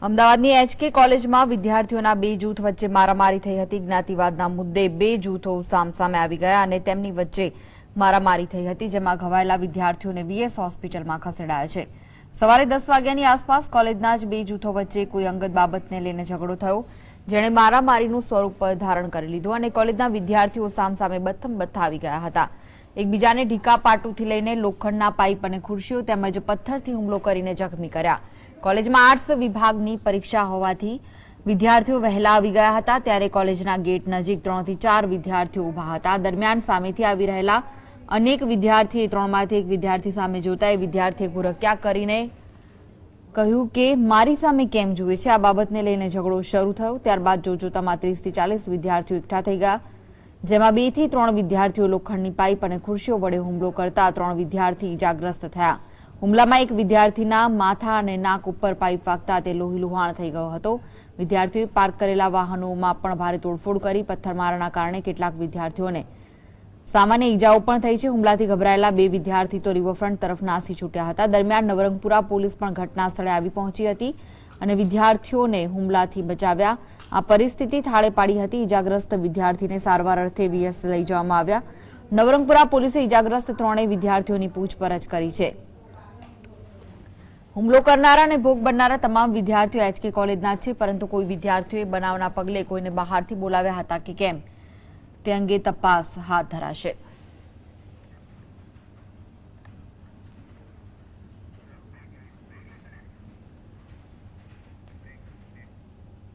અમદાવાદની એચકે કોલેજમાં વિદ્યાર્થીઓના બે જૂથ વચ્ચે મારામારી થઈ હતી। જ્ઞાતિવાદના મુદ્દે બે જૂથો સામસામે આવી ગયા અને તેમની વચ્ચે મારામારી થઈ હતી, જેમાં ઘવાયેલા વિદ્યાર્થીઓને વીએસ હોસ્પિટલમાં ખસેડાયા છે। સવારે 10 વાગ્યાની આસપાસ કોલેજના જ બે જૂથો વચ્ચે કોઈ અંગત બાબતને લઈને ઝઘડો થયો, જેણે મારામારીનું સ્વરૂપ ધારણ કરી લીધું અને કોલેજના વિદ્યાર્થીઓ સામસામે બથ્થમબથ્થા આવી ગયા હતા। એકબીજાને ઢીકા પાટુથી લઈને લોખંડના પાઇપ અને ખુરશીઓ તેમજ પથ્થરથી હુમલો કરીને જખમી કર્યા। કોલેજમાં આર્ટ્સ વિભાગની પરીક્ષા હોવાથી વિદ્યાર્થીઓ વહેલા આવી ગયા હતા, ત્યારે કોલેજના ગેટ નજીક 3 થી 4 વિદ્યાર્થીઓ ઊભા હતા। દરમિયાન સામેથી આવી રહેલા અનેક વિદ્યાર્થીએ 3માંથી એક વિદ્યાર્થી સામે જોતા એ વિદ્યાર્થીએ ગુરક્યા કરીને કહ્યું કે મારી સામે કેમ જુએ છે। આ બાબતને લઈને ઝઘડો શરૂ થયો। ત્યારબાદ જોતજોતામાં 30 થી 40 વિદ્યાર્થીઓ એકઠા થઈ ગયા, જેમાં 2 થી 3 વિદ્યાર્થીઓ લોખંડની પાઇપ અને ખુરશીઓ વડે હુમલો કરતા 3 વિદ્યાર્થી ઇજાગ્રસ્ત થયા। હુમલામાં એક વિદ્યાર્થીના માથા અને નાક ઉપર પાઇપ વાગતા તે લોહીલુહાણ થઈ ગયો હતો। વિદ્યાર્થીઓએ પાર્ક કરેલા વાહનોમાં પણ ભારે તોડફોડ કરી। પથ્થરમારાના કારણે કેટલાક વિદ્યાર્થીઓને સામાન્ય ઈજાઓ પણ થઈ છે। હુમલાથી ગભરાયેલા બે વિદ્યાર્થી તો રિવરફ્રન્ટ તરફ નાસી છૂટ્યા હતા। દરમિયાન નવરંગપુરા પોલીસ પણ ઘટના સ્થળે આવી પહોંચી હતી અને વિદ્યાર્થીઓને હુમલાથી બચાવ્યા। આ પરિસ્થિતિ થાળે પાડી હતી। ઈજાગ્રસ્ત વિદ્યાર્થીને સારવાર અર્થે વીએસ લઈ જવામાં આવ્યા। નવરંગપુરા પોલીસે ઈજાગ્રસ્ત 3 વિદ્યાર્થીઓની પૂછપરછ કરી છે। હુમલો કરનારા અને ભોગ બનનારા તમામ વિદ્યાર્થીઓ એચકે કોલેજના છે, પરંતુ કોઈ વિદ્યાર્થીઓએ બનાવના પગલે કોઈને બહારથી બોલાવ્યા હતા કે કેમ તે અંગે તપાસ હાથ ધરાશે।